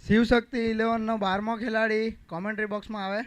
શિવશક્તિ 11 નો 12મો ખેલાડી કોમેન્ટ્રી બોક્સમાં આવે.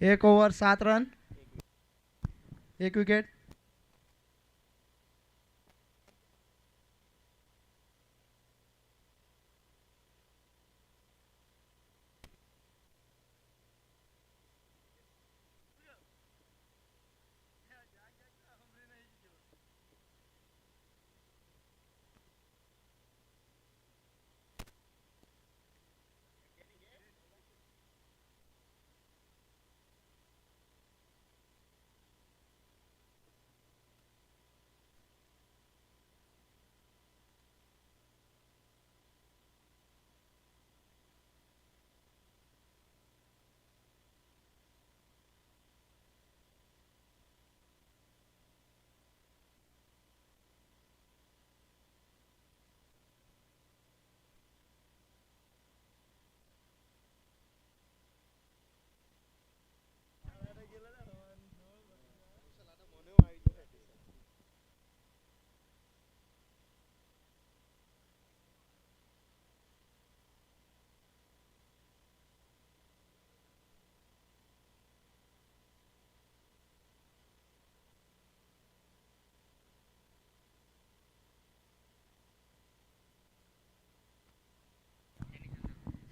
एक ओवर 7 रन, 1 विकेट.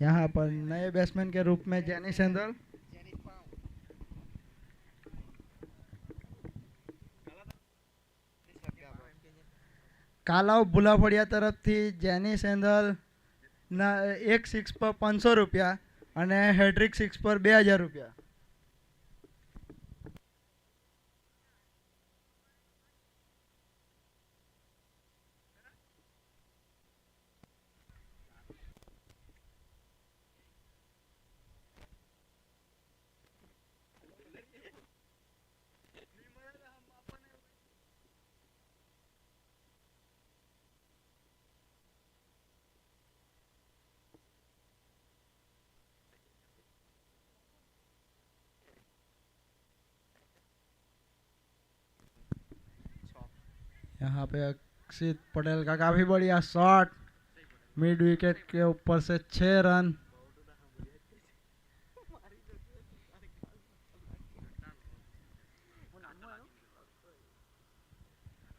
यहाँ पर नए बैट्समैन के रूप में जेनी सेंदल, કાલાવ ભુલાફળિયા તરફથી જેની સેન્ડલ ના એક સિક્સ પર 500 રૂપિયા અને હેડ્રિક સિક્સ પર 2000 રૂપિયા. यहाँ पे अक्षित पटेल का काफी बढ़िया शॉट, मिड विकेट के ऊपर से 6 रन.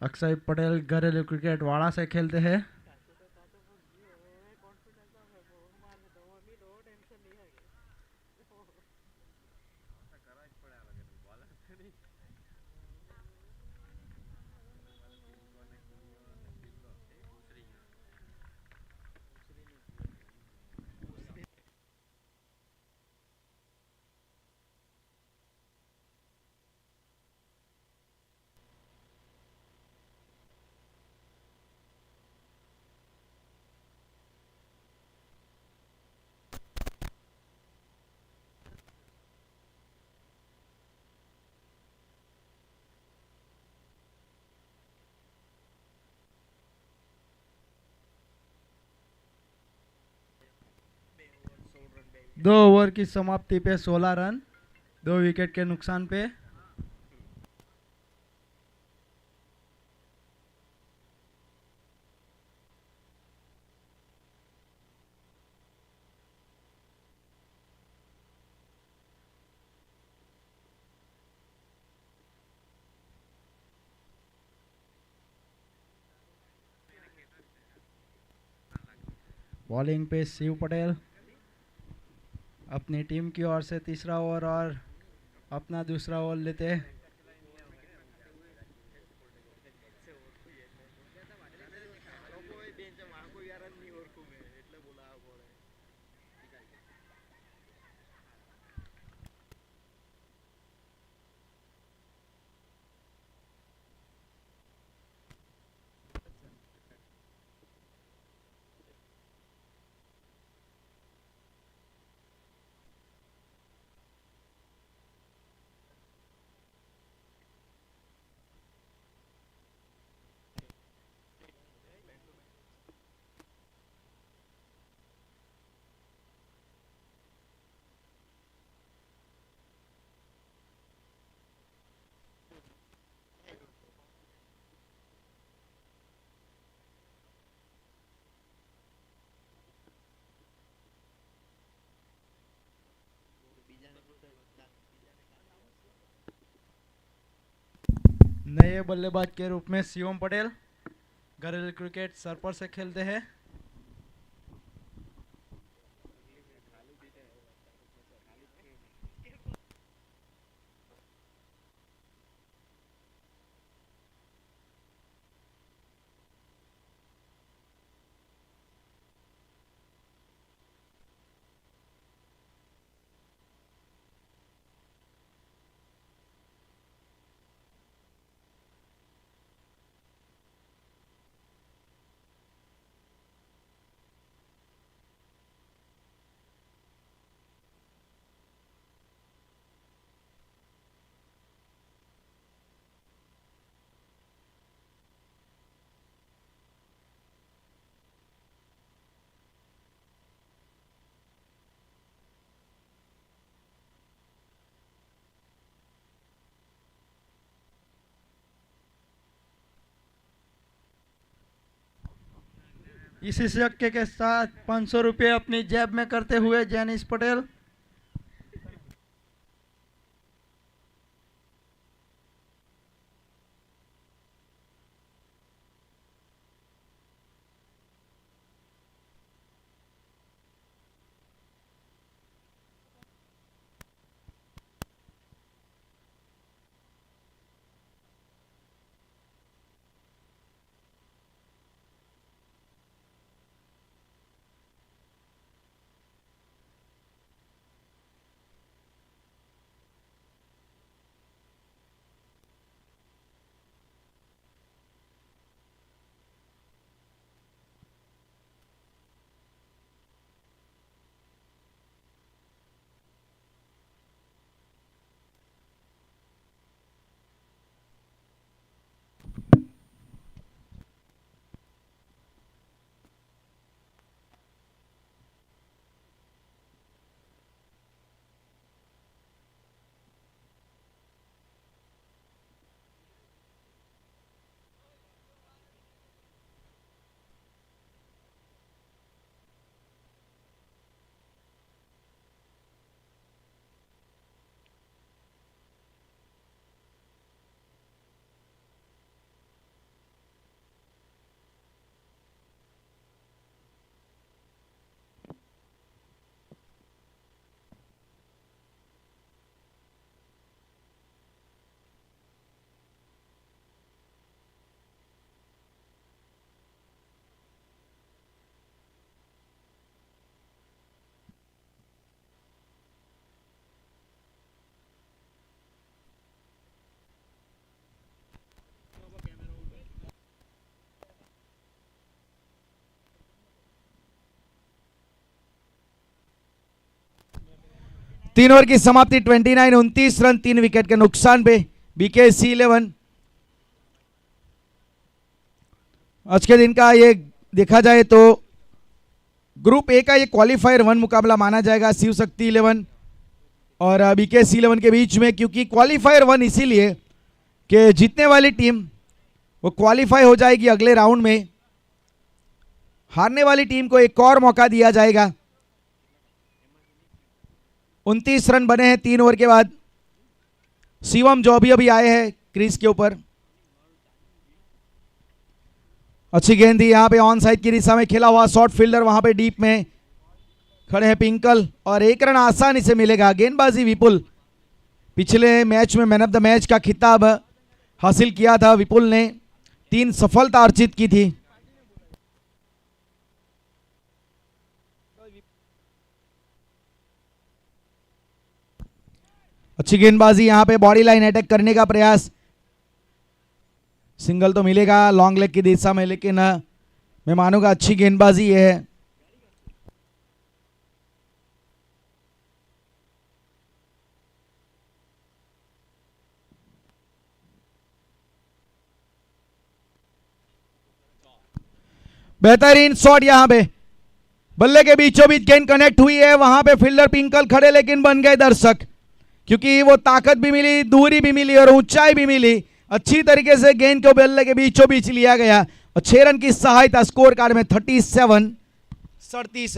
अक्षय पटेल घरेलू क्रिकेट वाड़ा से खेलते हैं. दो ओवर की समाप्ति पे 16 रन, 2 विकेट के नुकसान पे. बॉलिंग पे शिव पटेल अपनी टीम की ओर से तीसरा ओवर और अपना दूसरा ओवर लेते हैं. नए बल्लेबाज के रूप में शिवम पटेल घरेलू क्रिकेट सरपर से खेलते हैं. इसी सिक्के के साथ 500 रुपये अपनी जेब में करते हुए जेनिस पटेल 3 ओवर की समाप्ति 29 रन 3 विकेट के नुकसान पे बीकेसी 11। आज के दिन का ये देखा जाए तो ग्रुप ए का ये क्वालिफायर 1 मुकाबला माना जाएगा शिव शक्ति 11 और बीकेसी 11 के बीच में, क्योंकि क्वालिफायर 1 इसीलिए कि जीतने वाली टीम वो क्वालिफाई हो जाएगी अगले राउंड में, हारने वाली टीम को एक और मौका दिया जाएगा। 29 रन बने हैं 3 ओवर के बाद। शिवम जो अभी आए हैं क्रीज के ऊपर, अच्छी गेंद थी यहाँ पे ऑन साइड की दिशा में खेला हुआ शॉर्ट फील्डर वहां पे डीप में खड़े हैं पिंकल और 1 रन आसानी से मिलेगा। गेंदबाजी विपुल, पिछले मैच में मैन ऑफ द मैच का खिताब हासिल किया था विपुल ने, 3 सफलता अर्जित की थी। अच्छी गेंदबाजी यहाँ पे बॉडी लाइन अटैक करने का प्रयास, सिंगल तो मिलेगा लॉन्ग लेग की दिशा में, लेकिन मैं मानूंगा अच्छी गेंदबाजी ये है। बेहतरीन शॉट यहाँ पे, बल्ले के बीचों बीच गेंद कनेक्ट हुई है, वहां पे फील्डर पिंकल खड़े लेकिन बन गए दर्शक, क्योंकि वो ताकत भी मिली, दूरी भी मिली और ऊंचाई भी मिली। अच्छी तरीके से गेंद को बल्ले के बीचों बीच लिया गया और 6 रन की सहायता स्कोर कार्ड में 37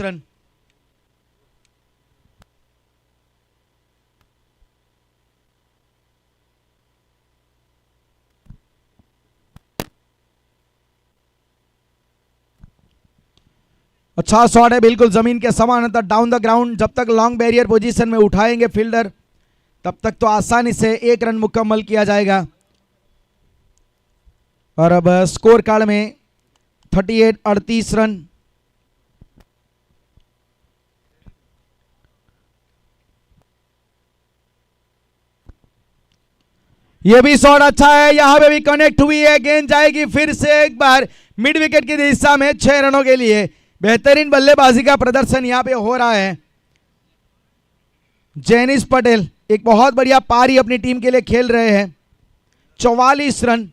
रन। अच्छा शॉट है, बिल्कुल जमीन के समानांतर डाउन द ग्राउंड। जब तक लॉन्ग बैरियर पोजीशन में उठाएंगे फील्डर तब तक तो आसानी से 1 रन मुकम्मल किया जाएगा। और अब स्कोर कार्ड में 38 रन। यह भी शॉट अच्छा है, यहां पे भी कनेक्ट हुई है, गेंद जाएगी फिर से एक बार मिड विकेट की दिशा में 6 रनों के लिए। बेहतरीन बल्लेबाजी का प्रदर्शन यहां पे हो रहा है। जेनिस पटेल एक बहुत बढ़िया पारी अपनी टीम के लिए खेल रहे हैं। 44 रन,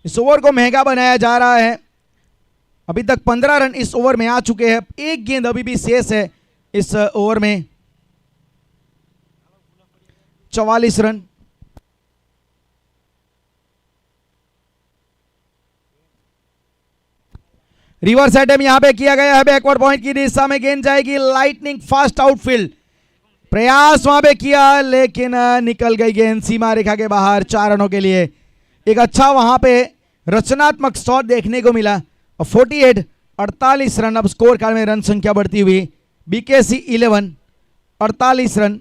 इस ओवर को महंगा बनाया जा रहा है। अभी तक 15 रन इस ओवर में आ चुके हैं, एक गेंद अभी भी शेष है इस ओवर में। 44 रन। रिवर्स अटैम्प्ट यहां पे किया गया है, बैकवर्ड पॉइंट की दिशा में गेंद जाएगी, लाइटनिंग फास्ट आउटफील्ड, प्रयास वहां पे किया लेकिन निकल गई गेंद सीमा रेखा के बाहर 4 रनों के लिए। एक अच्छा वहां पे रचनात्मक शॉट देखने को मिला और 48 रन। अब स्कोर कार्ड में रन संख्या बढ़ती हुई बीकेसी 11 48 रन।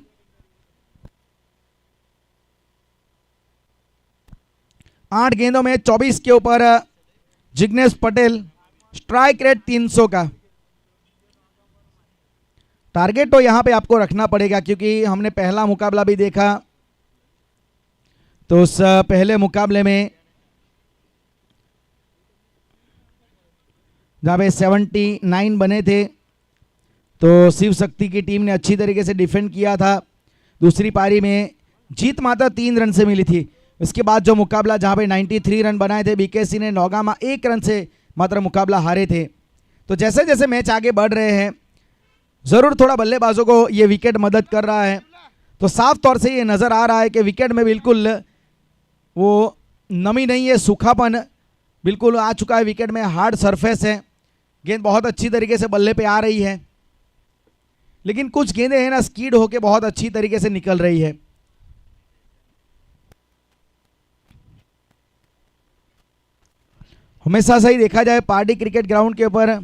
आठ गेंदों में 24 के ऊपर जिग्नेश पटेल, स्ट्राइक रेट 300 का। टारगेट तो यहां पे आपको रखना पड़ेगा, क्योंकि हमने पहला मुकाबला भी देखा तो उस पहले मुकाबले में जहां पे 79 बने थे तो शिव शक्ति की टीम ने अच्छी तरीके से डिफेंड किया था। दूसरी पारी में जीत मात्र 3 रन से मिली थी। इसके बाद जो मुकाबला जहां पे 93 रन बनाए थे, बीकेसी ने नौगामा 1 रन से मात्र मुकाबला हारे थे। तो जैसे जैसे मैच आगे बढ़ रहे हैं ज़रूर थोड़ा बल्लेबाजों को ये विकेट मदद कर रहा है। तो साफ तौर से ये नज़र आ रहा है कि विकेट में बिल्कुल वो नमी नहीं है, सूखापन बिल्कुल आ चुका है विकेट में, हार्ड सरफेस है, गेंद बहुत अच्छी तरीके से बल्ले पे आ रही है, लेकिन कुछ गेंदें हैं ना स्कीड होके बहुत अच्छी तरीके से निकल रही है। हमेशा सही देखा जाए पार्टी क्रिकेट ग्राउंड के ऊपर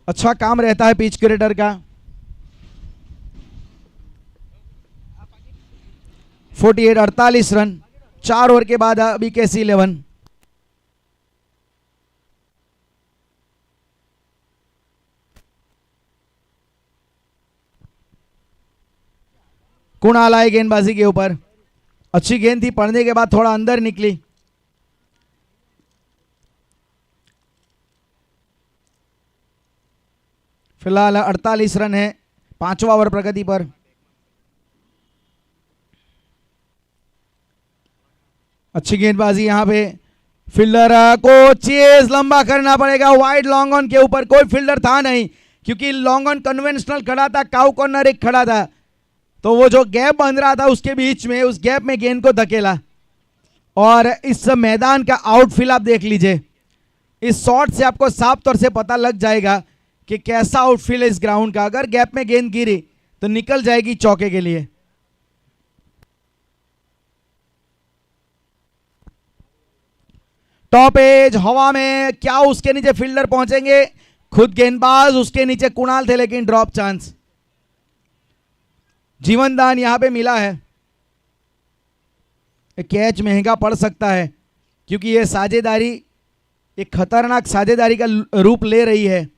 अच्छा काम रहता है पिच क्रिएटर का। 48 रन 4 ओवर के बाद बीकेसी 11। कुणाल आए गेंदबाजी के ऊपर, अच्छी गेंद थी, पड़ने के बाद थोड़ा अंदर निकली। फिलहाल 48 रन है 5वां ओवर प्रगति पर। अच्छी गेंदबाजी यहाँ पे, फील्डर को चेज लंबा करना पड़ेगा। वाइड लॉन्ग ऑन के ऊपर कोई फील्डर था नहीं, क्योंकि लॉन्ग ऑन कन्वेंशनल खड़ा था, काउ कॉर्नर एक खड़ा था, तो वो जो गैप बन रहा था उसके बीच में, उस गैप में गेंद को धकेला। और इस मैदान का आउटफील्ड आप देख लीजिए, इस शॉट से आपको साफ तौर से पता लग जाएगा कि कैसा आउटफील्ड है इस ग्राउंड का। अगर गैप में गेंद गिरी तो निकल जाएगी चौके के लिए। टॉप एज हवा में, क्या उसके नीचे फील्डर पहुंचेंगे? खुद गेंदबाज, उसके नीचे कुणाल थे, लेकिन ड्रॉप चांस। जीवनदान यहां पे मिला है। कैच महंगा पड़ सकता है, क्योंकि यह साझेदारी एक खतरनाक साझेदारी का रूप ले रही है,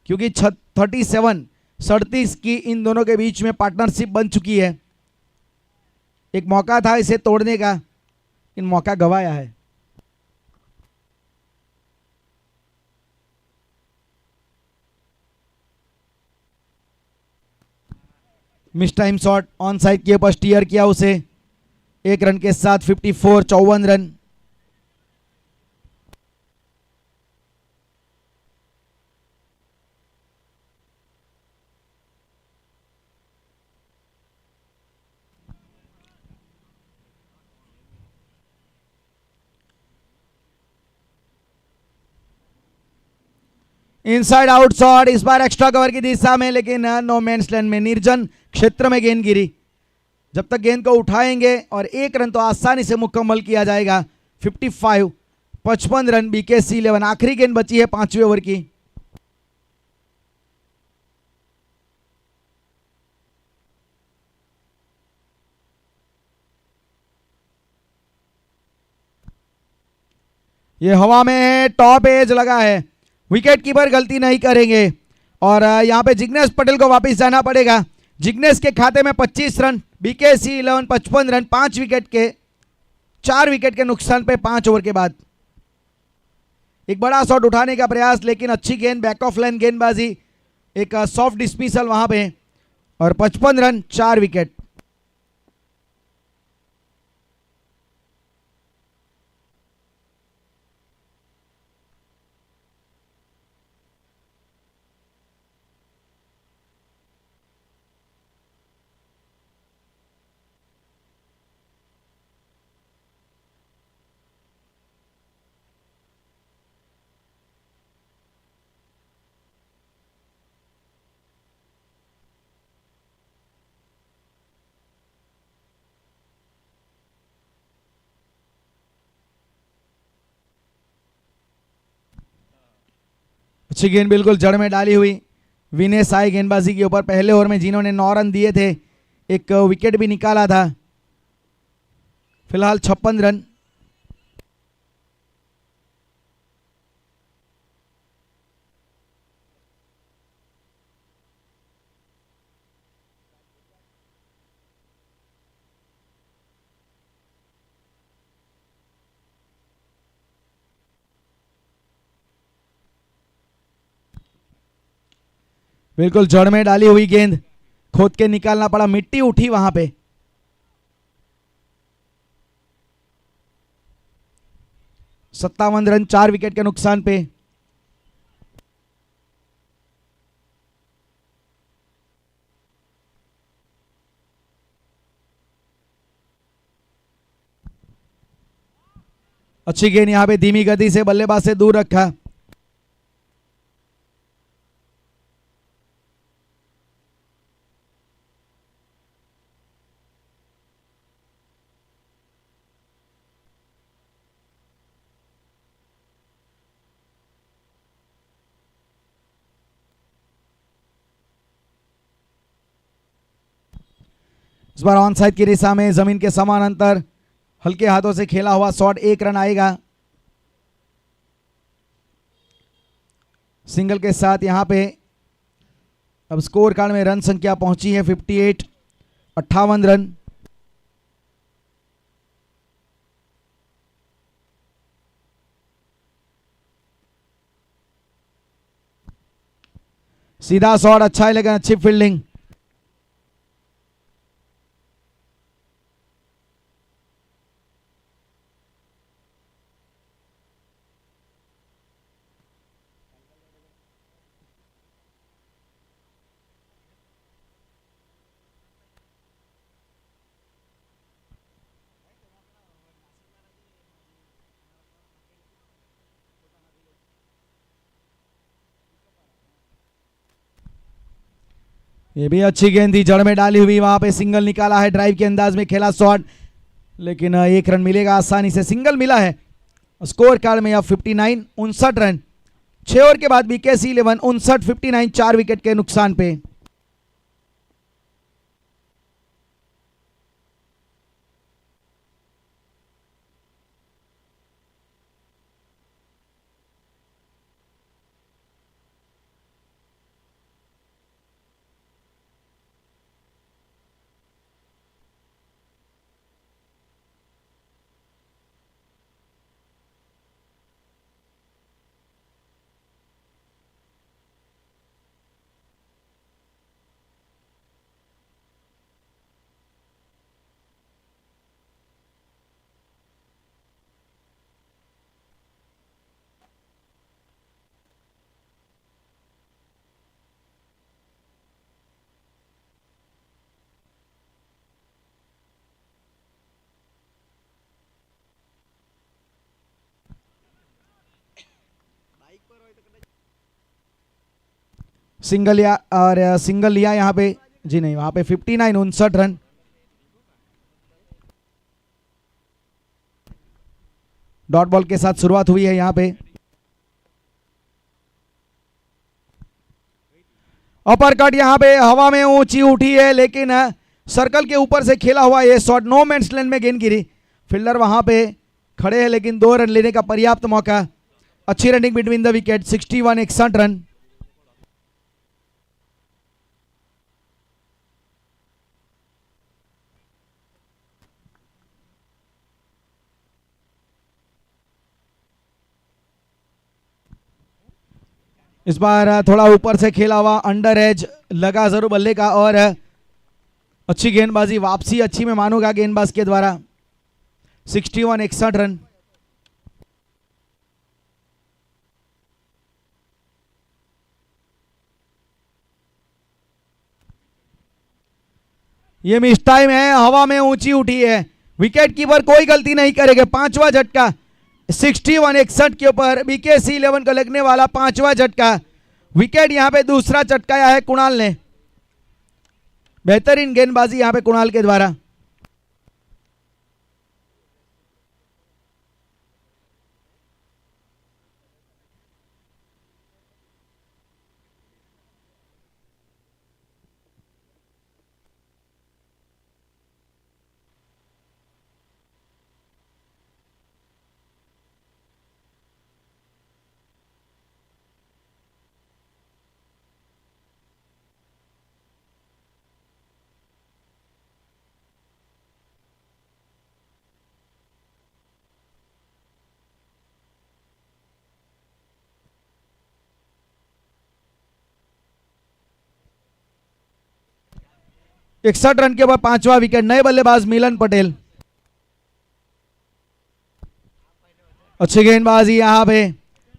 क्योंकि 37 की इन दोनों के बीच में पार्टनरशिप बन चुकी है। एक मौका था इसे तोड़ने का, इन मौका गंवाया है। Miss time shot, on side के ऊपर स्टीयर किया उसे। 1 रन के साथ 54, 54 रन। इनसाइड आउट शॉट, इस बार एक्स्ट्रा कवर की दिशा में, लेकिन नो मैंस लैंड में, निर्जन क्षेत्र में गेंद गिरी। जब तक गेंद को उठाएंगे और 1 रन तो आसानी से मुकम्मल किया जाएगा। 55, 55 रन बीकेसी 11। आखिरी गेंद बची है 5वें ओवर की। ये हवा में, टॉप एज लगा है, विकेट कीपर गलती नहीं करेंगे। और यहां पे जिग्नेश पटेल को वापस जाना पड़ेगा। जिग्नेश के खाते में 25 रन, बीकेसी 11 55 रन, 4 विकेट के नुकसान पे 5 ओवर के बाद। एक बड़ा शॉट उठाने का प्रयास, लेकिन अच्छी गेंद, बैक ऑफ लाइन गेंदबाजी, एक सॉफ्ट डिस्मिसल वहां पे, और 55 रन, 4 विकेट। अच्छी गेंद बिल्कुल जड़ में डाली हुई विनय साई गेंदबाजी के ऊपर, पहले ओवर में जिन्होंने 9 रन दिए थे, एक विकेट भी निकाला था। फिलहाल 56 रन। बिल्कुल जड़ में डाली हुई गेंद, खोद के निकालना पड़ा, मिट्टी उठी वहां पे। सत्तावन रन, 4 विकेट के नुकसान पे। अच्छी गेंद यहां पे धीमी गति से बल्लेबाज से दूर रखा। इस बार ऑन साइड की दिशा में, जमीन के समानांतर, हल्के हाथों से खेला हुआ शॉट, 1 रन आएगा। सिंगल के साथ यहां पे अब स्कोर कार्ड में रन संख्या पहुंची है 58, 58 रन। सीधा शॉट अच्छा है, लेकिन अच्छी फील्डिंग। ये भी अच्छी गेंद थी, जड़ में डाली हुई, वहां पे सिंगल निकाला है, ड्राइव के अंदाज में खेला शॉट, लेकिन एक रन मिलेगा आसानी से, सिंगल मिला है। स्कोर कार्ड में अब 59 59 रन, 6 ओवर के बाद बीकेसी 11 59 4 विकेट के नुकसान पे। सिंगल लिया यहाँ पे जी, नहीं, वहां पे 59 59 रन। डॉट बॉल के साथ शुरुआत हुई है यहाँ पे। अपर कट यहाँ पे हवा में ऊंची उठी है, लेकिन सर्कल के ऊपर से खेला हुआ ये शॉट नो मैंस लैंड में गेंद गिरी। फील्डर वहां पे खड़े हैं, लेकिन 2 रन लेने का पर्याप्त मौका। अच्छी running between the wicket, 61 61 run. इस बार थोड़ा ऊपर से खेला हुआ, अंडर एज लगा जरूर बल्ले का, और अच्छी गेंदबाजी, वापसी अच्छी में मानूंगा गेंदबाज के द्वारा। 61 61 रन। ये मिस टाइम है, हवा में ऊंची उठी है, विकेट कीपर कोई गलती नहीं करेगा। 5वां झटका 61 61 के ऊपर बीकेसी 11 को लगने वाला 5वां झटका। विकेट यहां पे दूसरा चटकाया है कुणाल ने। बेहतरीन गेंदबाजी यहां पे कुणाल के द्वारा। इकसठ रन के बाद 5वां विकेट, नए बल्लेबाज मिलन पटेल। अच्छी गेंदबाजी यहां पे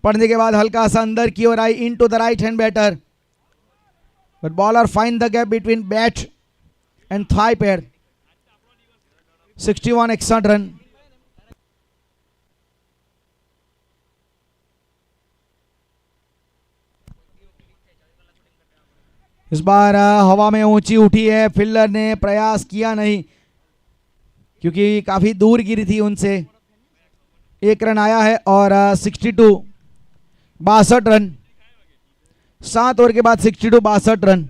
पड़ने के बाद हल्का सा अंदर की ओर आई, into the right hand batter, but bowler find the gap between bat and thigh pad. 61 61 run. इस बार हवा में ऊंची उठी है, फील्डर ने प्रयास किया नहीं क्योंकि काफी दूर गिरी थी उनसे। 1 रन आया है और 62 62 रन, 7 ओवर के बाद 62 62 run.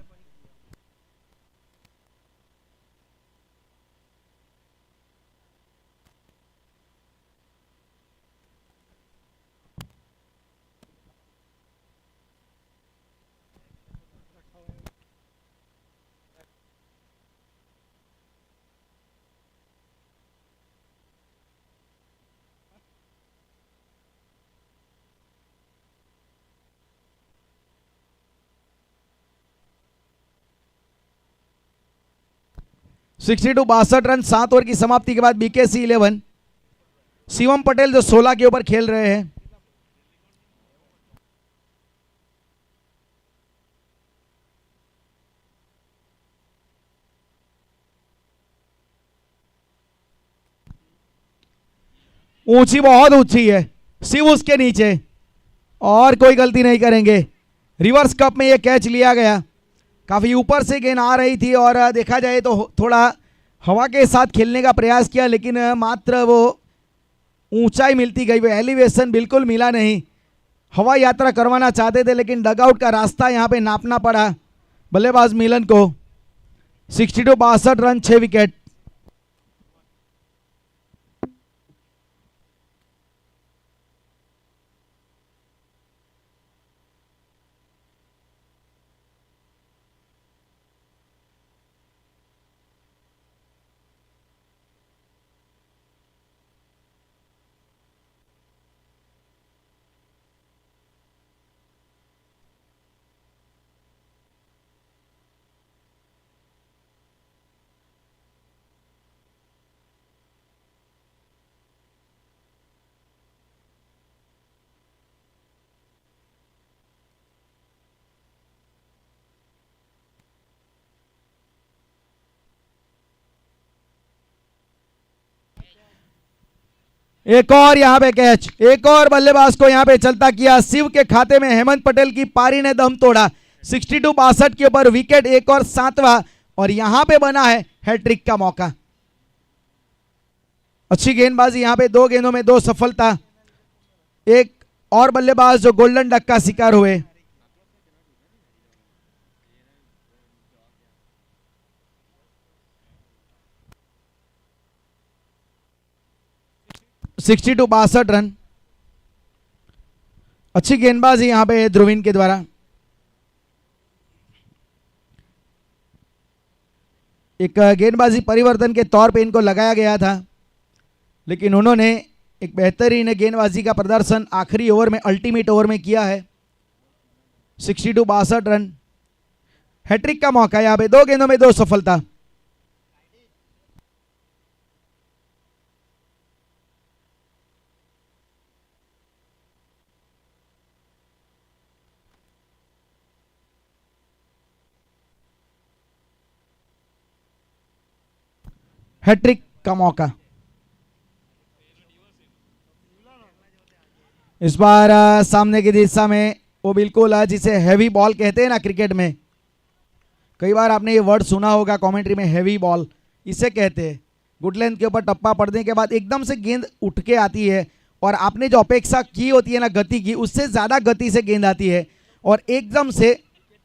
Sixty two 62 run, 7 over की समाप्ति के बाद बीकेसी 11 शिवम पटेल जो 16 के ऊपर खेल रहे हैं। ऊंची, बहुत ऊंची है, शिव उसके नीचे, और कोई गलती नहीं करेंगे। रिवर्स कप में यह कैच लिया गया, काफ़ी ऊपर से गेंद आ रही थी और देखा जाए तो थोड़ा हवा के साथ खेलने का प्रयास किया, लेकिन मात्र वो ऊंचाई मिलती गई, वो एलिवेशन बिल्कुल मिला नहीं। हवा यात्रा करवाना चाहते थे लेकिन डगआउट का रास्ता यहाँ पे नापना पड़ा बल्लेबाज मिलन को। 62 रन 6 विकेट। एक और यहाँ पे कैच, एक और बल्लेबाज को यहाँ पे चलता किया। शिव के खाते में हेमंत पटेल की पारी ने दम तोड़ा। 62 के ऊपर विकेट, एक और 7वां, और यहाँ पे बना है हैट्रिक का मौका। अच्छी गेंदबाजी यहाँ पे, 2 गेंदों में 2 सफलता। एक और बल्लेबाज जो गोल्डन डक का शिकार हुए। Sixty two 62 run. अच्छी गेंदबाजी यहां पे ध्रुवीन के द्वारा। एक गेंदबाजी परिवर्तन के तौर पे इनको लगाया गया था, लेकिन उन्होंने एक बेहतरीन गेंदबाजी का प्रदर्शन आखिरी ओवर में, अल्टीमेट ओवर में किया है। 62 रन। हैट्रिक का मौका यहां पे, 2 गेंदों में 2 सफलता। हैट्रिक का मौका। इस बार सामने की दिशा में वो बिल्कुल जिसे हैवी बॉल कहते हैं ना क्रिकेट में, कई बार आपने ये वर्ड सुना होगा कमेंट्री में, हैवी बॉल इसे कहते हैं। गुड लेंथ के ऊपर टप्पा पड़ने के बाद एकदम से गेंद उठ के आती है और आपने जो अपेक्षा की होती है ना गति की, उससे ज़्यादा गति से गेंद आती है और एकदम से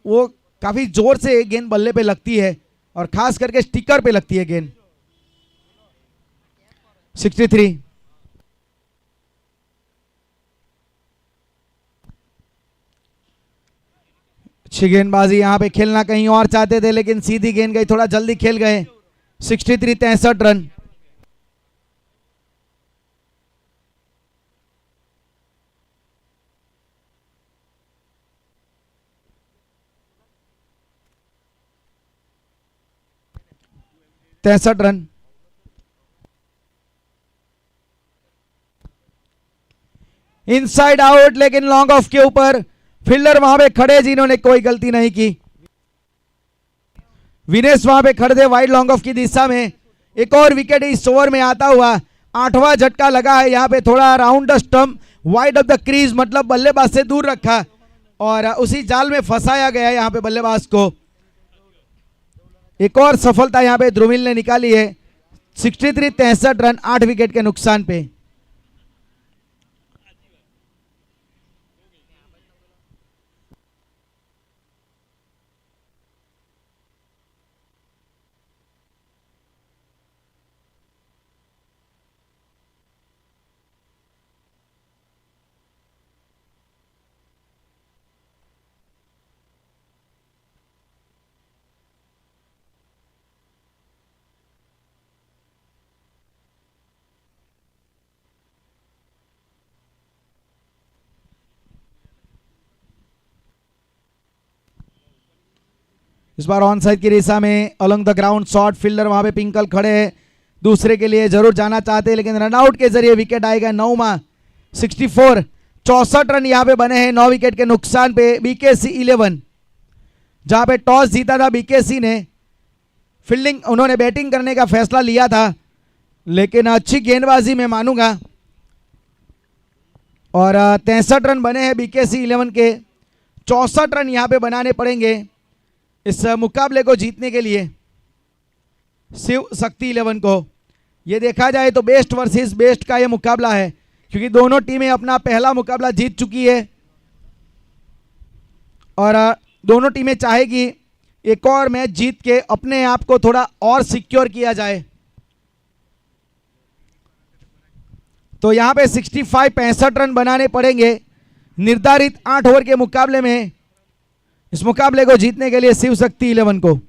वो काफ़ी जोर से गेंद बल्ले पे लगती है और खास करके स्टिकर पे लगती है गेंद। 63। अच्छी गेंदबाजी, यहां पे खेलना कहीं और चाहते थे लेकिन सीधी गेंद गई, थोड़ा जल्दी खेल गए। 63 63 रन। तिरसठ रन। इनसाइड आउट, लेकिन लॉन्ग ऑफ के ऊपर फील्डर वहां पे खड़े जिन्होंने कोई गलती नहीं की। विनेश वहां पे खड़े थे वाइड लॉन्ग ऑफ की दिशा में। एक और विकेट इस ओवर में आता हुआ, 8वां झटका लगा है यहाँ पे। थोड़ा round the stump, wide of the crease, मतलब बल्लेबाज से दूर रखा और उसी जाल में फंसाया गया यहाँ पे बल्लेबाज को। एक और सफलता यहाँ पे ध्रुवीन ने निकाली है। 63 63 रन, 8 विकेट के नुकसान पे। इस बार ऑन साइड की दिशा में along the ground shot, fielder वहां पे पिंकल खड़े हैं, दूसरे के लिए जरूर जाना चाहते हैं लेकिन रनआउट के जरिए विकेट आएगा। 9वां। 64 64 रन यहाँ पे बने हैं 9 विकेट के नुकसान पे। बीकेसी 11, जहां पे टॉस जीता था बीकेसी ने, फील्डिंग उन्होंने बैटिंग करने का फैसला लिया था लेकिन अच्छी गेंदबाजी मैं मानूंगा और 63 रन बने हैं बीकेसी 11 के। 64 रन यहाँ पे बनाने पड़ेंगे इस मुकाबले को जीतने के लिए शिव शक्ति 11 को। ये देखा जाए तो बेस्ट वर्सेस बेस्ट का ये मुकाबला है, क्योंकि दोनों टीमें अपना पहला मुकाबला जीत चुकी है और दोनों टीमें चाहेगी एक और मैच जीत के अपने आप को थोड़ा और सिक्योर किया जाए। तो यहां पे 65 रन बनाने पड़ेंगे निर्धारित 8 ओवर के मुकाबले में, इस मुकाबले को जीतने के लिए शिव शक्ति 11 को।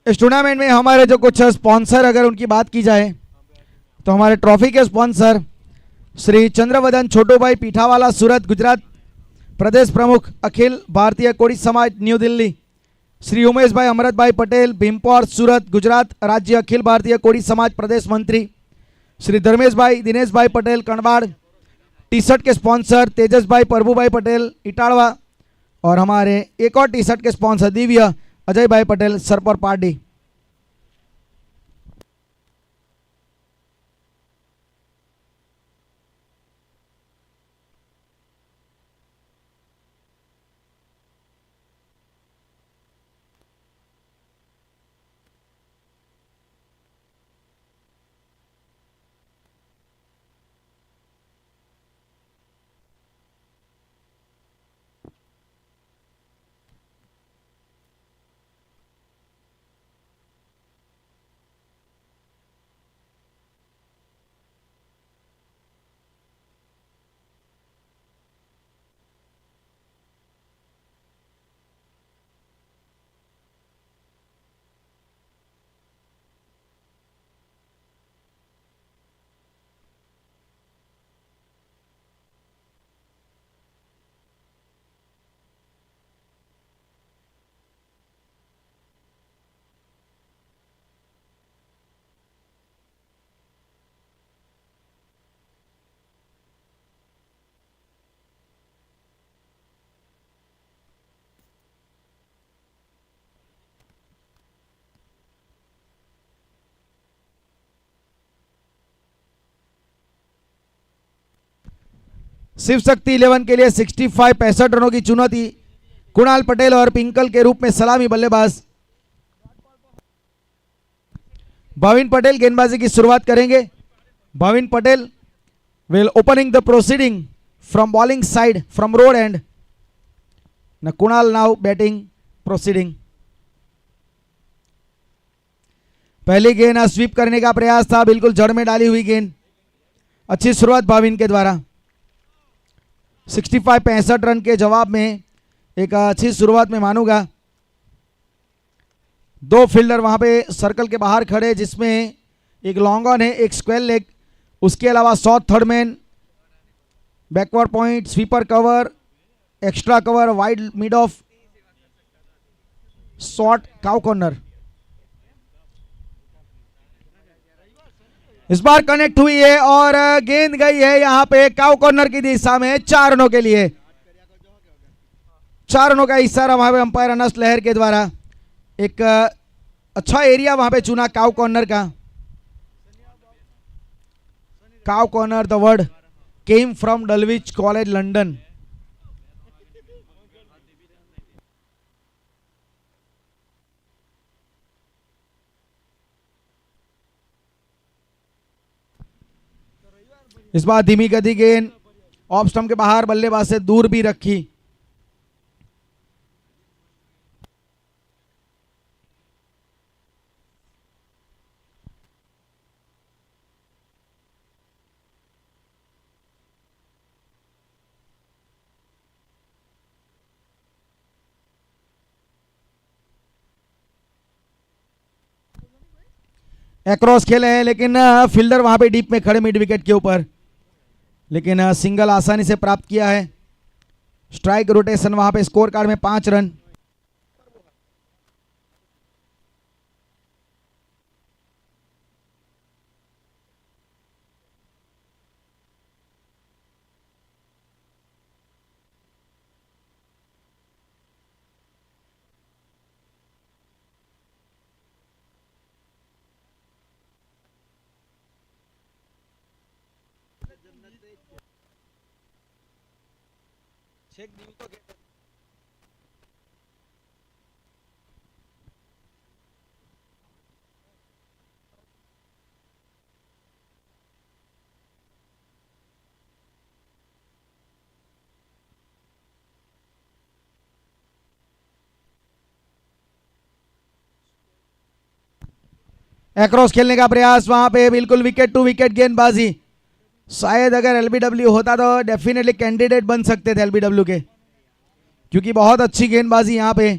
इस टूर्नामेंट में हमारे जो कुछ स्पॉन्सर, अगर उनकी बात की जाए तो हमारे ट्रॉफी के स्पॉन्सर श्री चंद्रवदन छोटू भाई पीठावाला सूरत गुजरात प्रदेश प्रमुख अखिल भारतीय कोड़ी समाज न्यू दिल्ली, श्री उमेश भाई अमृत भाई पटेल भीमपौर सूरत गुजरात राज्य अखिल भारतीय कोड़ी समाज प्रदेश मंत्री, श्री धर्मेश भाई दिनेश भाई पटेल कणवाड़। टी शर्ट के स्पॉन्सर तेजस भाई प्रभु भाई पटेल इटाड़वा, और हमारे एक और टी शर्ट के स्पॉन्सर दिव्य अजय भाई पटेल सरपर पार्टी। शिव शक्ति 11 के लिए 65 रनों की चुनौती कुणाल पटेल और पिंकल के रूप में सलामी बल्लेबाज भाविन पटेल गेंदबाजी की शुरुआत करेंगे। Bhavin Patel will opening the proceeding from bowling side from road end. Now Kunal now batting proceeding. पहली गेंद स्वीप करने का प्रयास था, बिल्कुल जड़ में डाली हुई गेंद। अच्छी शुरुआत भाविन के द्वारा। 65 रन के जवाब में एक अच्छी शुरुआत में मानूंगा। दो फील्डर वहां पे सर्कल के बाहर खड़े, जिसमें एक लॉन्ग ऑन है, एक स्क्वेयर लेग, उसके अलावा short third man, backward point, sweeper cover, extra cover, wide mid of, short cow corner. इस बार कनेक्ट हुई है और गेंद गई है यहां पे काउ कॉर्नर की दिशा में 4 रनों के लिए। 4 रनों का इशारा वहां पे अंपायर अनस लहर के द्वारा। एक अच्छा एरिया वहां पे चुना काउ कॉर्नर का। Cow corner the word came from Dulwich college London. इस बार धीमी गति गेंद ऑफ स्टंप के बाहर बल्लेबाज से दूर भी रखी। एक्रॉस खेले हैं, लेकिन फील्डर वहां पे डीप में खड़े मिड विकेट के ऊपर, लेकिन सिंगल आसानी से प्राप्त किया है। स्ट्राइक रोटेशन वहां पे स्कोर कार्ड में 5 रन। एक्रॉस खेलने का प्रयास वहां पे, बिल्कुल विकेट टू विकेट गेंदबाजी। शायद अगर एलबीडब्ल्यू होता तो डेफिनेटली कैंडिडेट बन सकते थे एलबीडब्ल्यू के, क्योंकि बहुत अच्छी गेंदबाजी यहां पे।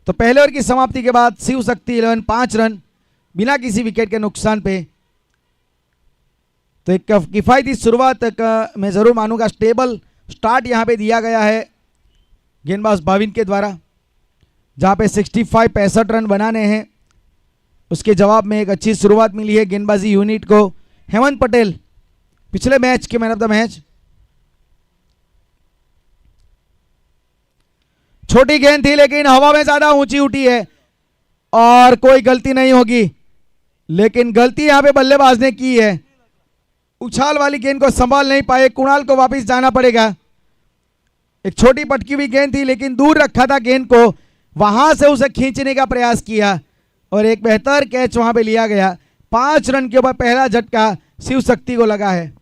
तो पहले ओवर की समाप्ति के बाद शिव शक्ति 11 5 रन बिना किसी विकेट के नुकसान पे। तो एक किफायती शुरुआत मैं जरूर मानूंगा। स्टेबल स्टार्ट यहां पे दिया गया है गेंदबाज भाविन के द्वारा, जहां पे 65 रन बनाने हैं। उसके जवाब में एक अच्छी शुरुआत मिली है गेंदबाजी यूनिट को। हेमंत पटेल पिछले मैच के मैन ऑफ द मैच। छोटी गेंद थी लेकिन हवा में ज्यादा ऊंची उठी है और कोई गलती नहीं होगी, लेकिन गलती यहां पे बल्लेबाज ने की है। उछाल वाली गेंद को संभाल नहीं पाए, कुणाल को वापस जाना पड़ेगा। एक छोटी पटकी हुई गेंद थी लेकिन दूर रखा था गेंद को, वहां से उसे खींचने का प्रयास किया और एक बेहतर कैच वहां पे लिया गया। 5 रन के ऊपर पहला झटका शिव शक्ति को लगा है।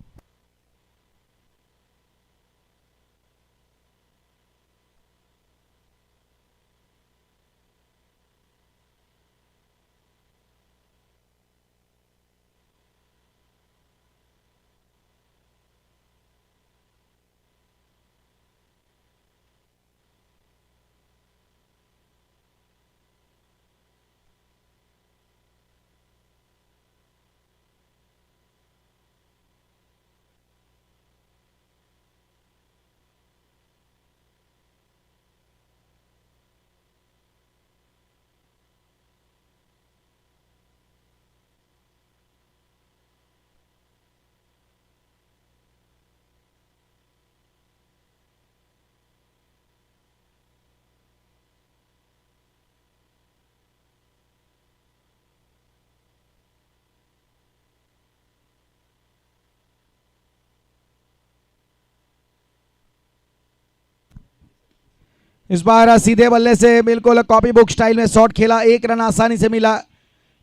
इस बार सीधे बल्ले से बिल्कुल कॉपी बुक स्टाइल में शॉट खेला, 1 रन आसानी से मिला,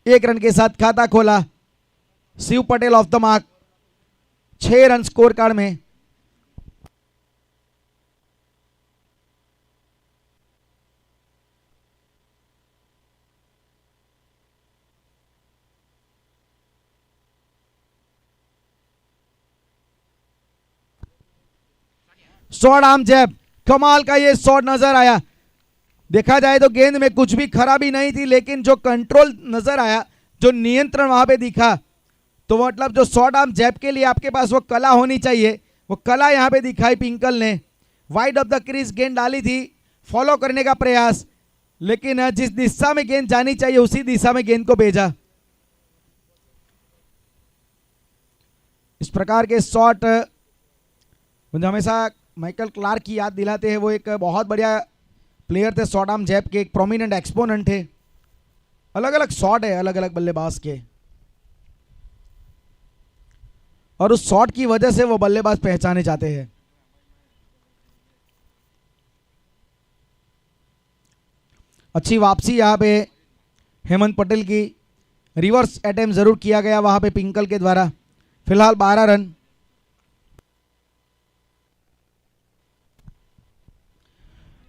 1 रन के साथ खाता खोला Shiv Patel off the mark, 6 run score card में। शॉर्ट आर्म जैब, कमाल का ये शॉट नजर आया। देखा जाए तो गेंद में कुछ भी खराबी नहीं थी, लेकिन जो कंट्रोल नजर आया, जो नियंत्रण वहां पे दिखा, तो मतलब जो शॉर्ट आर्म जैब के लिए आपके पास वो कला होनी चाहिए, वो कला यहां पे दिखाई पिंकल ने। वाइड ऑफ द क्रीज गेंद डाली थी, फॉलो करने का प्रयास, लेकिन जिस दिशा में गेंद जानी चाहिए उसी दिशा में गेंद को भेजा। इस प्रकार के शॉट मुझे हमेशा माइकल क्लार्क की याद दिलाते हैं। वो एक बहुत बढ़िया प्लेयर थे, शॉर्ट आर्म जैब के एक प्रोमिनेंट एक्सपोनेंट थे। अलग अलग शॉट है अलग अलग बल्लेबाज के, और उस शॉट की वजह से वो बल्लेबाज पहचाने जाते हैं। अच्छी वापसी यहां पे हेमंत पटेल की, रिवर्स अटेम्प्ट जरूर किया गया वहां पे पिंकल के द्वारा। फिलहाल 12 रन।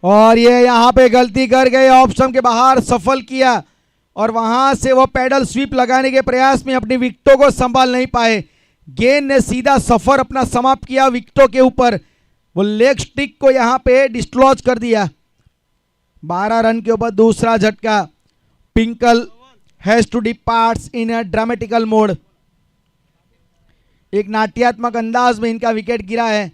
और ये यहां पे गलती कर गए, ऑप्शन के बाहर सफल किया, और वहां से वो पैडल स्वीप लगाने के प्रयास में अपनी विकेटों को संभाल नहीं पाए। गेंद ने सीधा सफर अपना समाप्त किया विकेटों के ऊपर, वो लेग स्टिक को यहां पे डिस्लॉज कर दिया। 12 रन के ऊपर दूसरा झटका। Pinkal has to departs in a dramatical mode. एक नाट्यात्मक अंदाज में इनका विकेट गिरा है।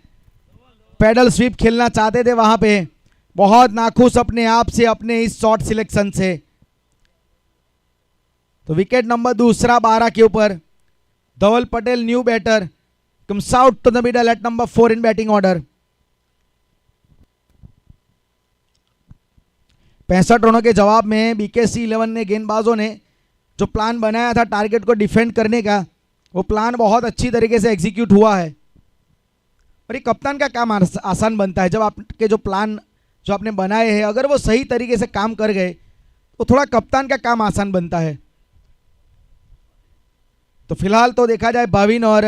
पैडल स्वीप खेलना चाहते थे वहां पे, बहुत नाखुश अपने आप से, अपने इस शॉट सिलेक्शन से। तो विकेट नंबर दूसरा 12 के ऊपर। Dhawal Patel new batter comes out to the middle at number 4 in batting order. 65 रनों के जवाब में बीकेसी 11 ने गेंदबाजों ने जो प्लान बनाया था टारगेट को डिफेंड करने का, वो प्लान बहुत अच्छी तरीके से एग्जीक्यूट हुआ है। और ये कप्तान का काम आसान बनता है, जब आपके जो प्लान जो आपने बनाए हैं अगर वो सही तरीके से काम कर गए तो थोड़ा कप्तान का काम आसान बनता है। तो फिलहाल तो देखा जाए भाविन और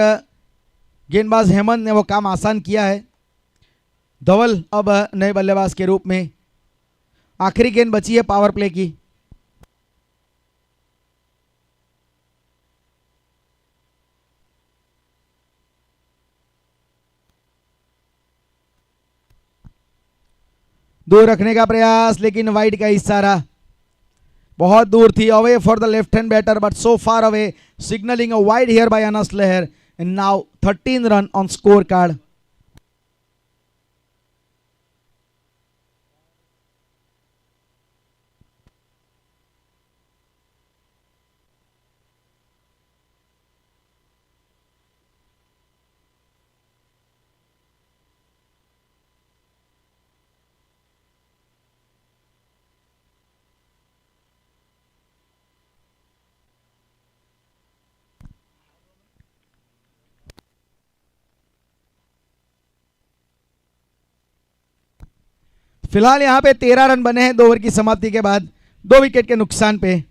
गेंदबाज हेमंत ने वो काम आसान किया है। धवल अब नए बल्लेबाज के रूप में। आखिरी गेंद बची है पावर प्ले की। दूर रखने का प्रयास, लेकिन वाइड का इशारा बहुत दूर थी। Away for the left hand batter but so far away, signalling a wide here by अनस लहर and now 13 run on score card. फिलहाल यहां पे 13 रन बने हैं 2 ओवर की समाप्ति के बाद, 2 विकेट के नुकसान पे।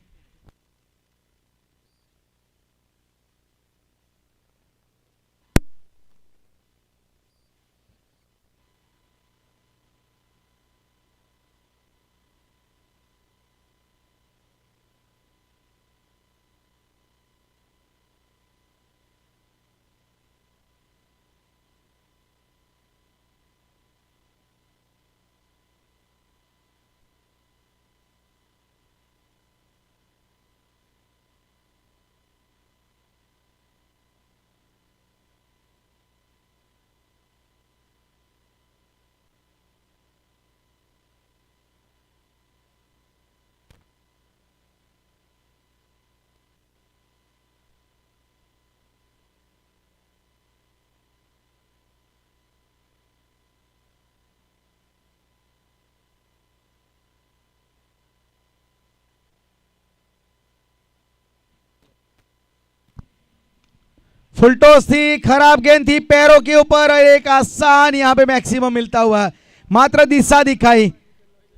फुल टॉस थी, खराब गेंद थी पैरों के ऊपर, एक आसान यहां पे मैक्सिमम मिलता हुआ, मात्र दिशा दिखाई।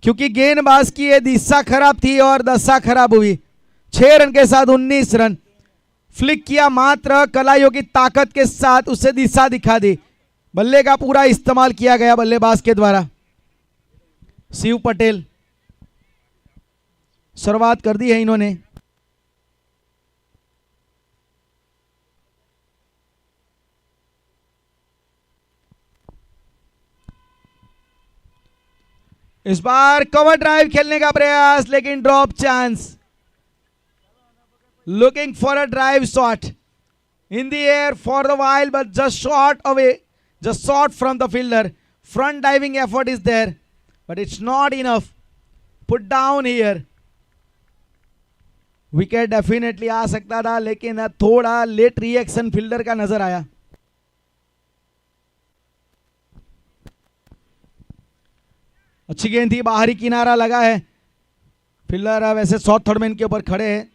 क्योंकि गेंदबाज की ये दिशा खराब थी और दशा खराब हुई। 6 रन के साथ 19 रन। फ्लिक किया मात्र कलाइयों की ताकत के साथ, उसे दिशा दिखा दी। बल्ले का पूरा इस्तेमाल किया गया बल्लेबाज के द्वारा। शिव पटेल शुरुआत कर दी है इन्होंने। इस बार कवर ड्राइव खेलने का प्रयास, लेकिन drop chance. Looking for a drive shot in the air for the while, but just short away, just short from the fielder. Front diving effort is there, but it's not enough. Put down here. Wicket definitely आ सकता था, लेकिन थोड़ा late reaction fielder का नजर आया। अच्छी गेंद थी, बाहरी किनारा लगा है। फील्डर वैसे शॉर्ट थर्ड मैन के ऊपर खड़े हैं।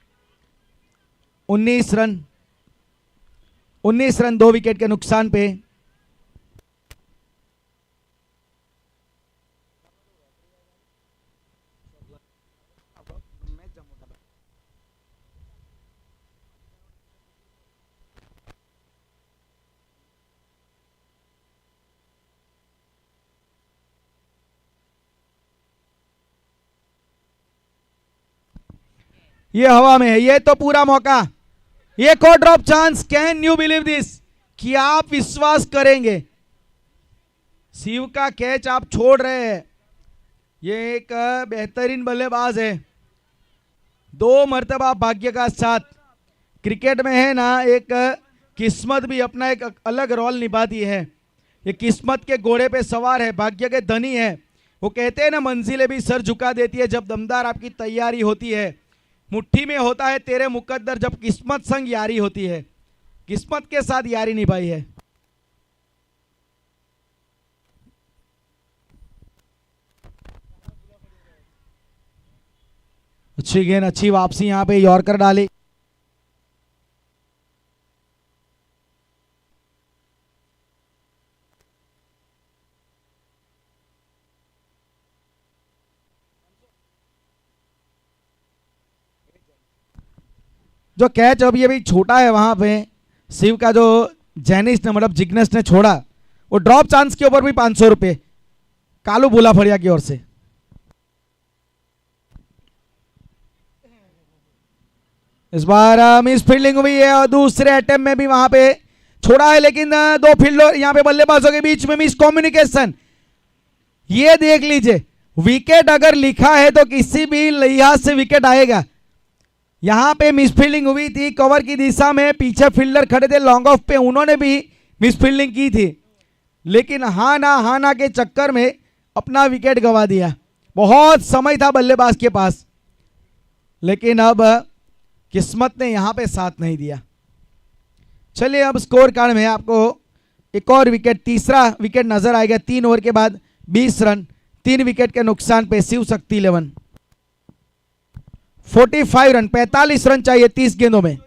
19 रन, 19 रन 2 विकेट के नुकसान पे। ये हवा में है, ये तो पूरा मौका। ये को drop chance. Can you believe this? कि आप विश्वास करेंगे शिव का कैच आप छोड़ रहे हैं। ये एक बेहतरीन बल्लेबाज है। 2 मर्तबा भाग्य का साथ। क्रिकेट में है ना, एक किस्मत भी अपना एक अलग रोल निभाती है। ये किस्मत के घोड़े पे सवार है, भाग्य के धनी है। वो कहते हैं ना, मंजिलें भी सर झुका देती है जब दमदार आपकी तैयारी होती है। मुट्ठी में होता है तेरे मुकद्दर जब किस्मत संग यारी होती है। किस्मत के साथ यारी निभाई है। अच्छी गेंद, अच्छी वापसी, यहां पे यॉर्कर डाली। जो कैच अभी अभी छोटा है वहां पे शिव का, जो जैनिस ने मतलब जिग्नेश ने छोड़ा, वो ड्रॉप चांस के ऊपर भी 500 रुपए कालू भूला फड़िया की ओर से। इस बार मिस फील्डिंग हुई है और दूसरे अटेम्प्ट में भी वहां पे छोड़ा है, लेकिन 2 फील्डर यहां पे बल्लेबाजों के बीच में मिस कम्युनिकेशन। ये देख लीजिए, विकेट अगर लिखा है तो किसी भी लिहाज से विकेट आएगा। यहां पे मिस फील्डिंग हुई थी कवर की दिशा में। पीछे फील्डर खड़े थे लॉन्ग ऑफ पे, उन्होंने भी मिस फील्डिंग की थी, लेकिन हाँ ना के चक्कर में अपना विकेट गंवा दिया। बहुत समय था बल्लेबाज के पास, लेकिन अब किस्मत ने यहां पे साथ नहीं दिया। चलिए, अब स्कोर कार्ड में आपको एक और विकेट, तीसरा विकेट नजर आएगा। 3 ओवर के बाद 20 रन, 3 विकेट के नुकसान पे शिव शक्ति 11। 45 रन, 45 रन चाहिए 30 गेंदों में।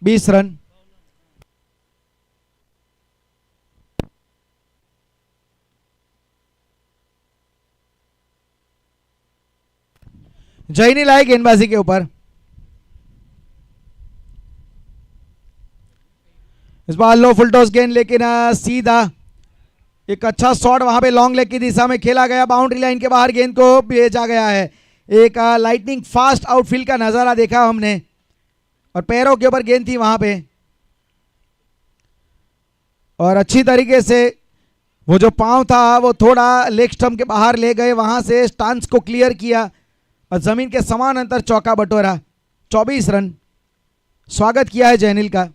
बीस रन। जैनी लाए गेंदबाजी के ऊपर। इस बार लो फुल टॉस गेंद, लेकिन सीधा एक अच्छा शॉट वहां पे लॉन्ग लेग की दिशा में खेला गया, बाउंड्री लाइन के बाहर गेंद को भेजा गया है। एक लाइटनिंग फास्ट आउटफील्ड का नजारा देखा हमने, और पैरों के ऊपर गेंद थी वहां पे, और अच्छी तरीके से वो जो पांव था वो थोड़ा लेग स्टंप के बाहर ले गए, वहां से स्टांस को क्लियर किया और जमीन के समान अंतर चौका बटोरा। 24 रन। स्वागत किया है जैनिल का।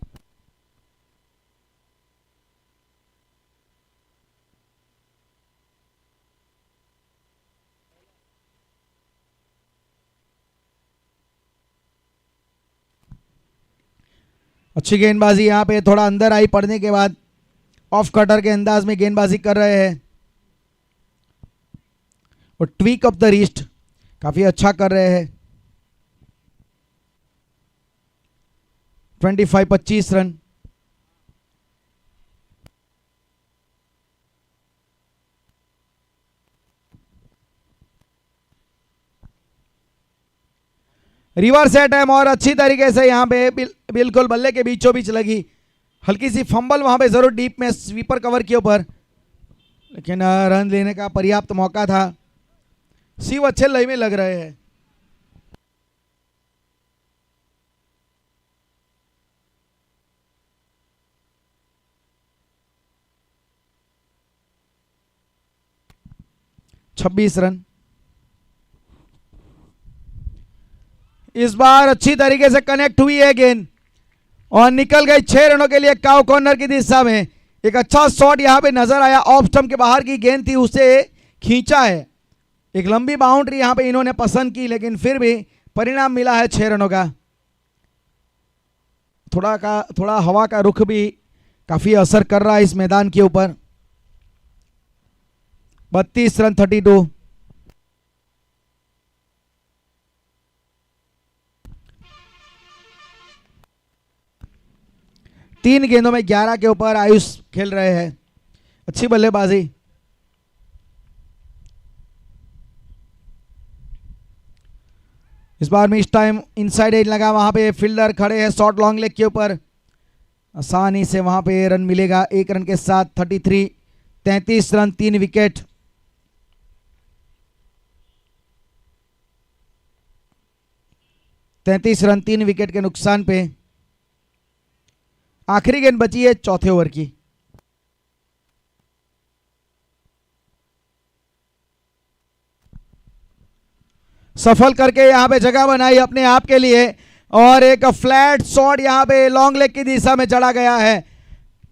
अच्छी गेंदबाजी यहाँ पे, थोड़ा अंदर आई पड़ने के बाद ऑफ कटर के अंदाज में गेंदबाजी कर रहे हैं, और ट्वीक ऑफ द रिस्ट काफी अच्छा कर रहे हैं। 25 रन। रिवर्स अटैम्प, और अच्छी तरीके से यहाँ पे बिल्कुल बल्ले के बीचों बीच लगी। हल्की सी फंबल वहां पे जरूर डीप में स्वीपर कवर के ऊपर, लेकिन रन लेने का पर्याप्त मौका था। शिव अच्छे लय में लग रहे हैं। छब्बीस रन। इस बार अच्छी तरीके से कनेक्ट हुई है गेंद और निकल गई 6 रनों के लिए काउ कॉर्नर की दिशा में। एक अच्छा शॉट यहां पे नजर आया, ऑफ स्टंप के बाहर की गेंद थी, उसे खींचा है। एक लंबी बाउंड्री यहां पे इन्होंने पसंद की, लेकिन फिर भी परिणाम मिला है 6 रनों का। थोड़ा हवा का रुख भी काफी असर कर रहा है इस मैदान के ऊपर। 32 रन 32। तीन गेंदों में 11 के ऊपर आयुष खेल रहे हैं। अच्छी बल्लेबाजी। इस बार में इस टाइम इनसाइड एज लगा, वहां पे फील्डर खड़े हैं शॉर्ट लॉन्ग लेग के ऊपर, आसानी से वहां पे रन मिलेगा 1 रन के साथ। 33 33 रन 3 विकेट। तैंतीस रन 3 विकेट के नुकसान पे आखिरी गेंद बची है चौथे ओवर की। सफल करके यहां पे जगह बनाई अपने आप के लिए, और एक फ्लैट शॉट यहां पे लॉन्ग लेग की दिशा में चढ़ा गया है।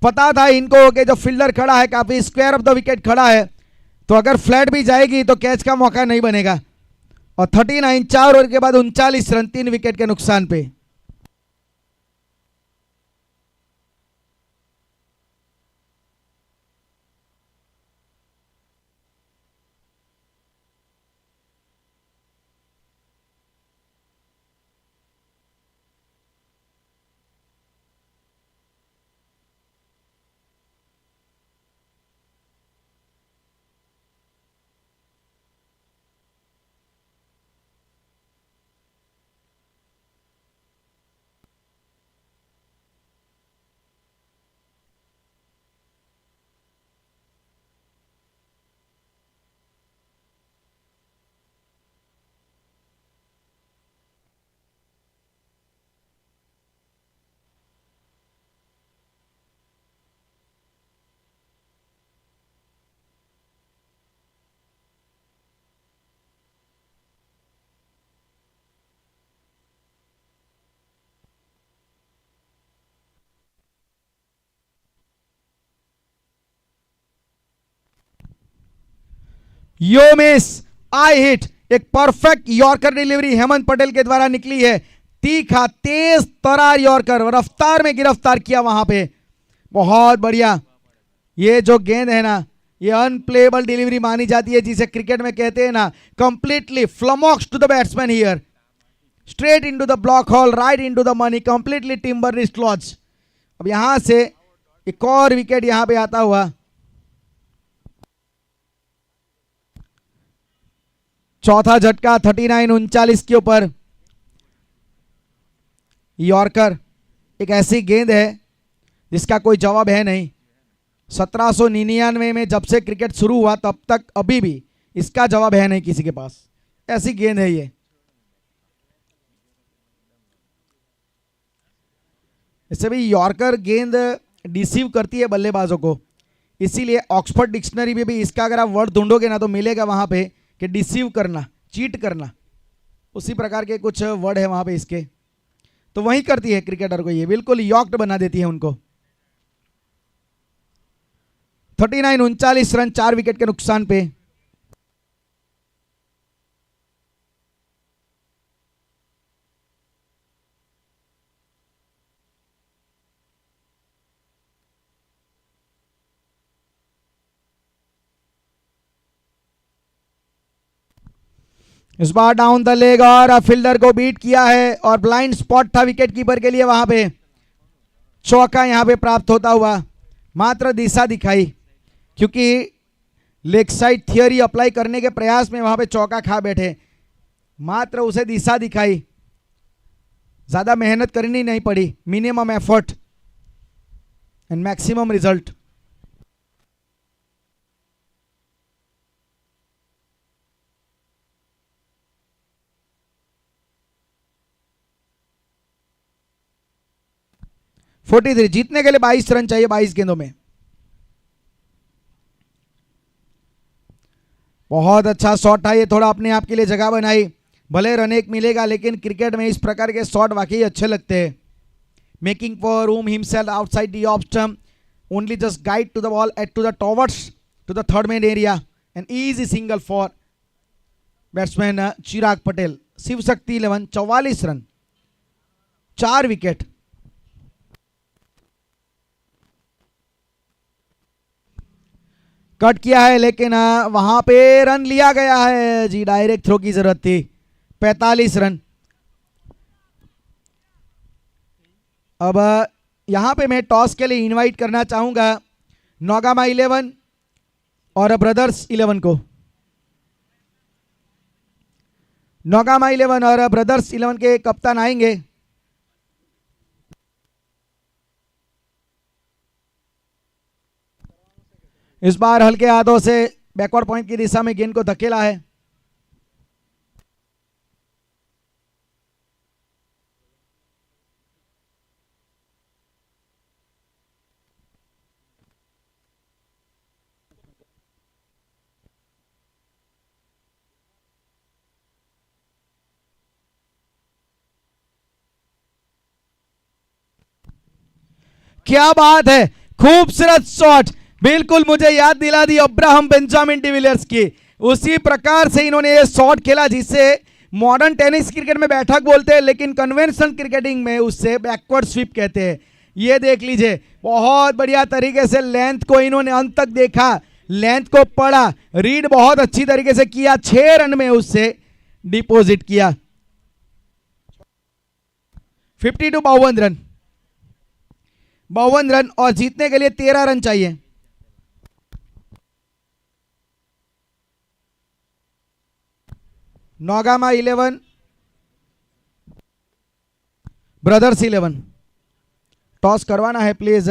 पता था इनको कि जो फील्डर खड़ा है काफी स्क्वायर ऑफ द विकेट खड़ा है, तो अगर फ्लैट भी जाएगी तो कैच का मौका नहीं बनेगा। और 39 4 ओवर के बाद 39 रन 3 विकेट के नुकसान पे। यो मिस आई हिट, एक perfect yorker delivery Hemant Patel के द्वारा निकली है। तीखा तेज तरार यॉर्कर, रफ्तार में गिरफ्तार किया वहां पे, बहुत बढ़िया। ये जो गेंद है ना, ये अनप्लेबल डिलीवरी मानी जाती है, जिसे क्रिकेट में कहते हैं ना, completely flummox to the batsman here, straight into the block hole, right into the money, completely timber dislodge. अब यहां से एक और विकेट यहां पे आता हुआ। चौथा झटका 39 39 के ऊपर। यॉर्कर एक ऐसी गेंद है जिसका कोई जवाब है नहीं। 1799 में जब से क्रिकेट शुरू हुआ तब तक अभी भी इसका जवाब है नहीं किसी के पास। ऐसी गेंद है ये। इससे भी यॉर्कर गेंद डिसीव करती है बल्लेबाजों को, इसीलिए ऑक्सफोर्ड डिक्शनरी में भी इसका अगर आप वर्ड ढूंढोगे ना तो मिलेगा वहां पे कि डिसीव करना, चीट करना, उसी प्रकार के कुछ वर्ड है वहां पे इसके। तो वही करती है क्रिकेटर को, ये बिल्कुल यॉक्ड बना देती है उनको। 39 रन 4 विकेट के नुकसान पे। इस बार डाउन द लेग और फील्डर को बीट किया है और ब्लाइंड स्पॉट था विकेट कीपर के लिए, वहां पे चौका यहां पे प्राप्त होता हुआ। मात्र दिशा दिखाई, क्योंकि लेग साइड थियरी अप्लाई करने के प्रयास में वहां पे चौका खा बैठे, मात्र उसे दिशा दिखाई, ज्यादा मेहनत करनी नहीं पड़ी। Minimum effort and maximum result. Forty three, जीतने के लिए 22 रन चाहिए 22 गेंदों में। बहुत अच्छा शॉट था ये, थोड़ा अपने आप के लिए जगह बनाई। भले रन एक मिलेगा, लेकिन क्रिकेट में इस प्रकार के शॉट वाकई अच्छे लगते हैं। Making for room himself outside the off stump, only just guide to the ball at to the towards to the third man area, an easy single for batsman Chirag Patel. Shiv Shakti 11 44 run 4 wicket. Cut किया है लेकिन वहां पे run लिया गया है जी, direct throw की जरूरत थी। 45 रन। अब यहां पे मैं टॉस के लिए इनवाइट करना चाहूंगा नौगामा 11 और ब्रदर्स 11 को। नौगामा 11 और ब्रदर्स 11 के कप्तान आएंगे। इस बार हल्के हाथों से बैकवर्ड पॉइंट की दिशा में गेंद को धकेला है। क्या बात है, खूबसूरत शॉट, बिल्कुल मुझे याद दिला दी अब्राहम बेंजामिन डिविलियर्स की। उसी प्रकार से इन्होंने ये शॉट खेला जिसे मॉडर्न टेनिस क्रिकेट में बैठक बोलते हैं, लेकिन कन्वेंशनल क्रिकेटिंग में उससे बैकवर्ड स्वीप कहते हैं। ये देख लीजिए, बहुत बढ़िया तरीके से लेंथ को इन्होंने अंत तक देखा, लेंथ को पढ़ा, रीड बहुत अच्छी तरीके से किया, 6 रन में उससे डिपॉजिट किया। 52 रन 52 रन और जीतने के लिए 13 रन चाहिए। नौगामा 11 ब्रदर्स 11। टॉस करवाना है प्लीज,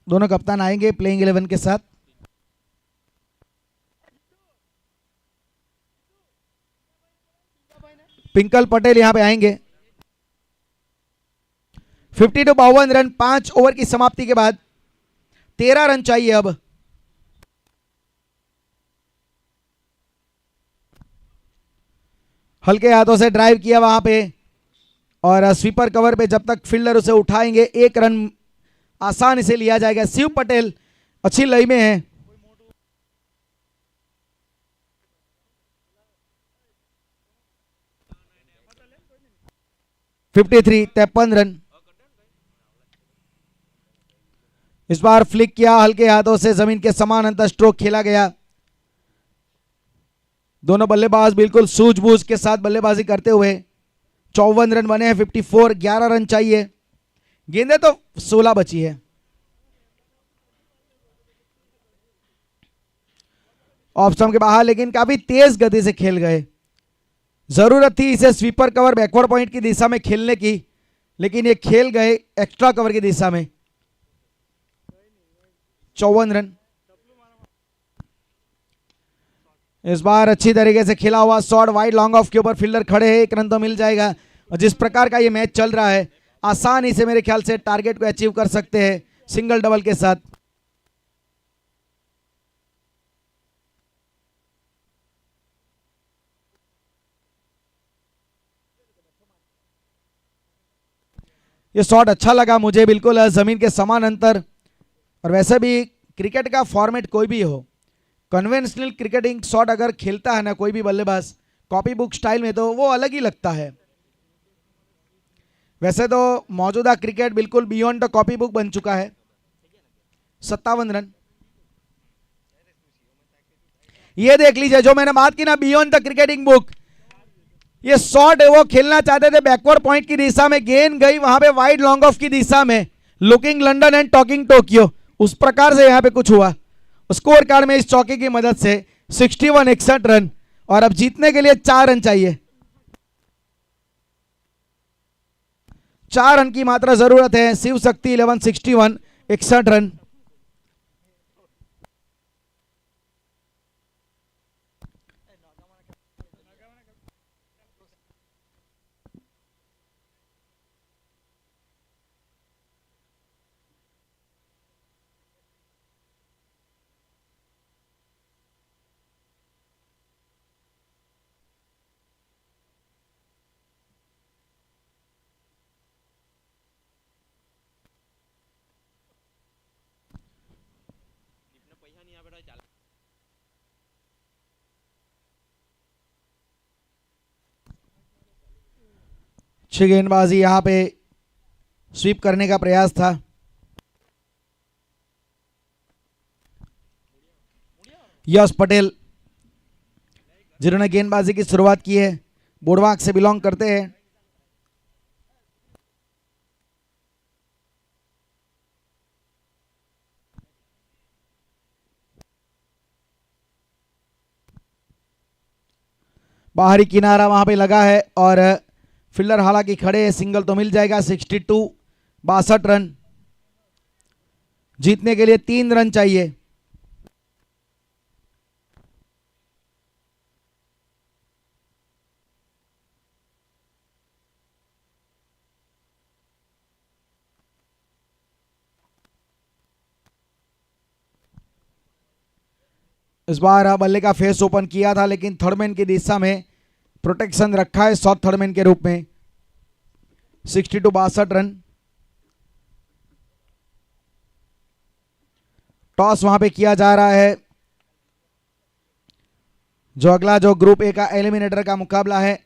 दोनों कप्तान आएंगे प्लेइंग 11 के साथ। पिंकल पटेल यहां पे आएंगे। 52 रन 5 ओवर की समाप्ति के बाद 13 रन चाहिए। अब हल्के हाथों से ड्राइव किया वहां पे और स्वीपर कवर पे जब तक फील्डर उसे उठाएंगे 1 रन आसानी से लिया जाएगा। शिव पटेल अच्छी लय में है। (53) 53 रन। इस बार फ्लिक किया हल्के हाथों से, जमीन के समान अंतर स्ट्रोक खेला गया। दोनों बल्लेबाज बिल्कुल सूझबूझ के साथ बल्लेबाजी करते हुए 54 रन बने हैं। 54, 11 रन चाहिए। गेंदें तो 16 बची है। ऑफ स्टंप के बाहर, लेकिन काफी तेज गति से खेल गए। जरूरत थी इसे स्वीपर कवर बैकवर्ड पॉइंट की दिशा में खेलने की, लेकिन ये खेल गए एक्स्ट्रा कवर की दिशा में। 54 रन। इस बार अच्छी तरीके से खेला हुआ शॉट वाइड लॉन्ग ऑफ के ऊपर फील्डर खड़े हैं, 1 रन तो मिल जाएगा। और जिस प्रकार का ये मैच चल रहा है आसानी से मेरे ख्याल से टारगेट को अचीव कर सकते हैं सिंगल डबल के साथ। ये शॉट अच्छा लगा मुझे, बिल्कुल जमीन के समान अंतर। और वैसे भी क्रिकेट का फॉर्मेट कोई भी हो, कन्वेंशनल क्रिकेटिंग शॉट अगर खेलता है ना कोई भी बल्लेबाज कॉपी बुक स्टाइल में, तो वो अलग ही लगता है। वैसे तो मौजूदा क्रिकेट बिल्कुल बियॉन्ड द कॉपी बुक बन चुका है। 57 रन। ये देख लीजिए जो मैंने बात की ना, बियॉन्ड द क्रिकेटिंग बुक, ये शॉट है वो खेलना चाहते थे बैकवर्ड पॉइंट की दिशा में, गेंद गई वहां पे वाइड लॉन्ग ऑफ की दिशा में, looking London and talking Tokyo, उस प्रकार से यहां पे कुछ हुआ। स्कोर कार्ड में इस चौके की मदद से 61 रन, और अब जीतने के लिए 4 रन चाहिए। 4 रन की मात्रा जरूरत है। शिव शक्ति 11 61 61 रन। अच्छी गेंदबाजी, यहां पे स्वीप करने का प्रयास था। यश पटेल जिन्होंने गेंदबाजी की शुरुआत की है, बोडवाक से बिलोंग करते हैं। बाहरी किनारा वहां पे लगा है और फील्डर हालांकि खड़े हैं, सिंगल तो मिल जाएगा। 62 रन। जीतने के लिए 3 रन चाहिए। इस बार बल्ले का फेस ओपन किया था, लेकिन थर्डमैन की दिशा में प्रोटेक्शन रखा है शॉर्ट थर्डमैन के रूप में। 62 रन। टॉस वहां पे किया जा रहा है। जो अगला जो ग्रुप ए का एलिमिनेटर का मुकाबला है,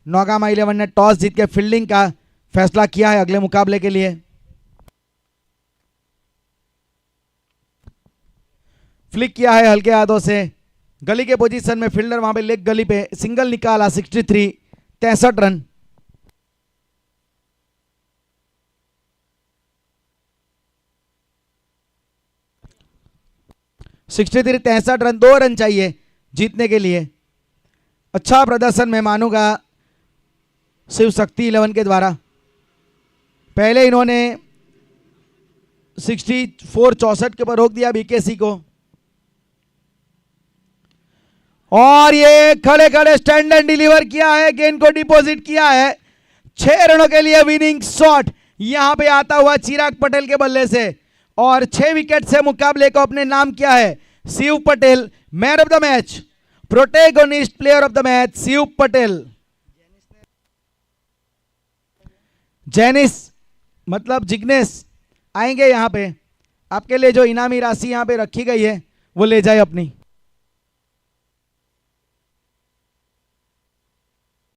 नौगामा 11 ने टॉस जीत के फील्डिंग का फैसला किया है अगले मुकाबले के लिए। फ्लिक किया है हल्के हाथों से, गली के पोजीशन में फील्डर वहां पे लेग गली पे सिंगल निकाला। 63 रन। सिक्सटी 63 रन, 2 रन चाहिए जीतने के लिए। अच्छा प्रदर्शन मैं मानूंगा शिव शक्ति 11 के द्वारा। पहले इन्होंने 64 के ऊपर रोक दिया बीकेसी को, और ये खड़े खड़े स्टैंड एंड डिलीवर किया है, गेंद को डिपॉजिट किया है। 6 रनों के लिए विनिंग शॉट यहां पे आता हुआ चिराग पटेल के बल्ले से, और 6 विकेट से मुकाबले को अपने नाम किया है Shiv Patel man of the match, protagonist player of the match Shiv Patel. जैनिस मतलब जिग्नेश आएंगे यहां पे, आपके लिए जो इनामी राशि यहां पे रखी गई है वो ले जाए अपनी।